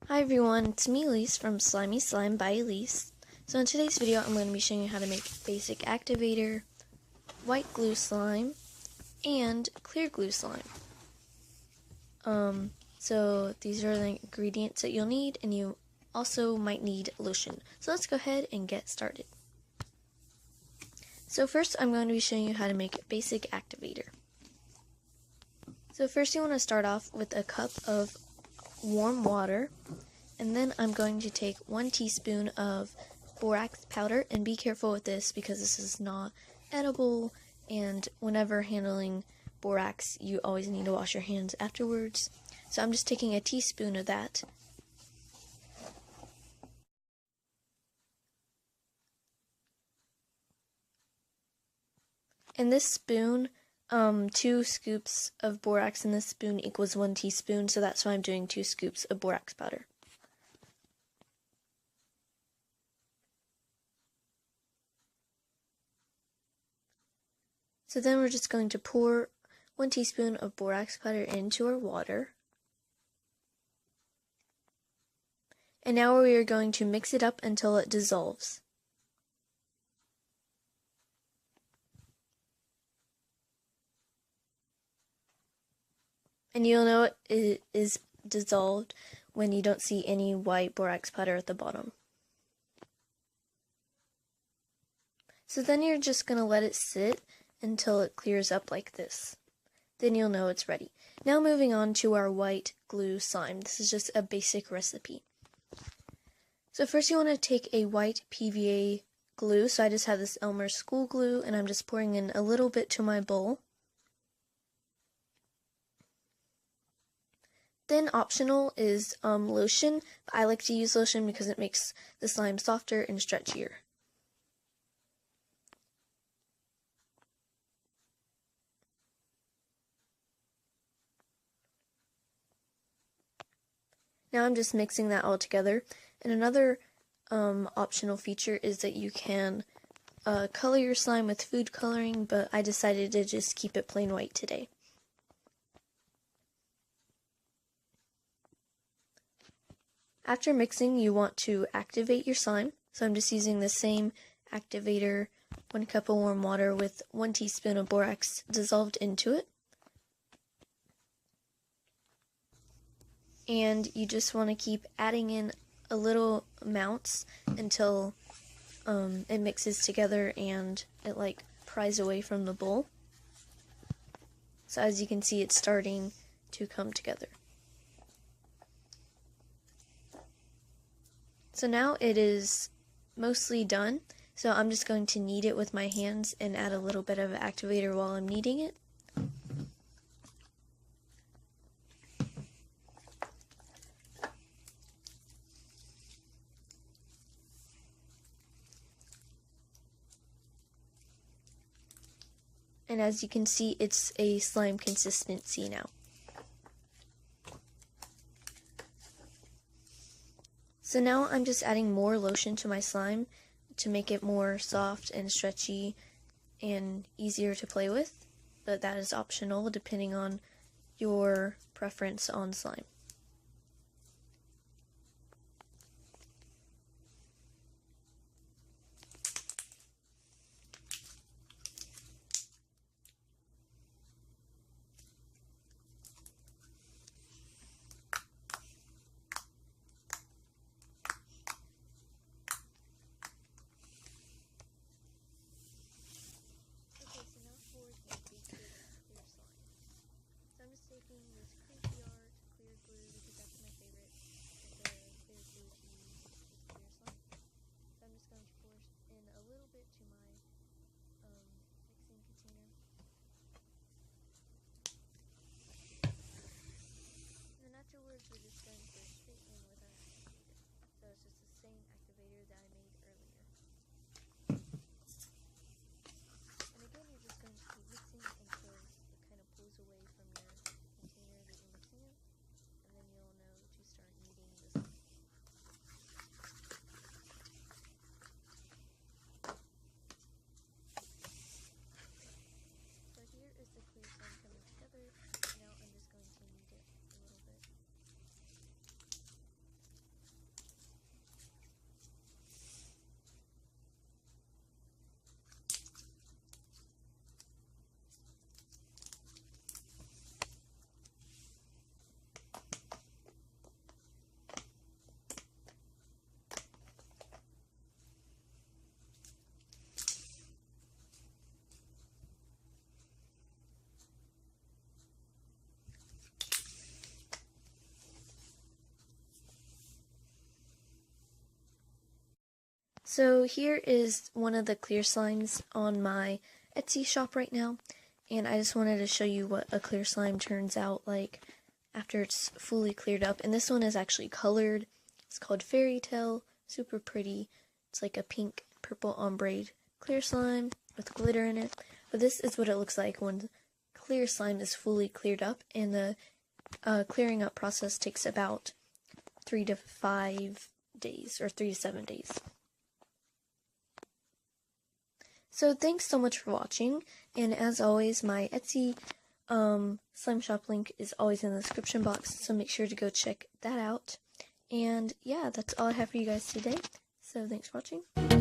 Hi everyone, it's me Elise from SlimeESlimeByElise. So in today's video I'm going to be showing you how to make basic activator, white glue slime, and clear glue slime. So these are the ingredients that you'll need, and you also might need lotion. So let's go ahead and get started. So first I'm going to be showing you how to make basic activator. So first you want to start off with a cup of warm water, and then I'm going to take 1 teaspoon of borax powder, and be careful with this because this is not edible, and whenever handling borax you always need to wash your hands afterwards. So I'm just taking a teaspoon of that. And this spoon, 2 scoops of borax in this spoon equals 1 teaspoon, so that's why I'm doing 2 scoops of borax powder. So then we're just going to pour 1 teaspoon of borax powder into our water. And now we are going to mix it up until it dissolves. And you'll know it is dissolved when you don't see any white borax powder at the bottom. So then you're just going to let it sit until it clears up like this. Then you'll know it's ready. Now moving on to our white glue slime. This is just a basic recipe. So first you want to take a white PVA glue. So I just have this Elmer school glue, and I'm just pouring in a little bit to my bowl. Then optional is lotion. I like to use lotion because it makes the slime softer and stretchier. Now I'm just mixing that all together. And another optional feature is that you can color your slime with food coloring, but I decided to just keep it plain white today. After mixing, you want to activate your slime. So I'm just using the same activator, 1 cup of warm water with 1 teaspoon of borax dissolved into it. And you just want to keep adding in a little amounts until it mixes together and it like pries away from the bowl. So as you can see, it's starting to come together. So now it is mostly done, so I'm just going to knead it with my hands and add a little bit of activator while I'm kneading it. And as you can see, it's a slime consistency now. So now I'm just adding more lotion to my slime to make it more soft and stretchy and easier to play with, but that is optional depending on your preference on slime. Taking this Creepy Art clear glue because that's my favorite. The clear glue to use is clear slime. So I'm just going to pour in a little bit to my mixing container. And then afterwards we're just going to go straight in with our activator. So it's just the same activator that I made earlier. And again, you're just going to keep mixing until it kind of pulls away from your container that you're mixing in, and then you'll know to start kneading the slime. So here is the clear slime coming together. Now I'm just going to knead it a little bit. So here is one of the clear slimes on my Etsy shop right now, and I just wanted to show you what a clear slime turns out like after it's fully cleared up. And this one is actually colored. It's called Fairy Tale, super pretty. It's like a pink purple ombre clear slime with glitter in it. But this is what it looks like when clear slime is fully cleared up, and the clearing up process takes about 3 to 5 days, or 3 to 7 days. So thanks so much for watching, and as always, my Etsy slime shop link is always in the description box, so make sure to go check that out. And yeah, that's all I have for you guys today, so thanks for watching.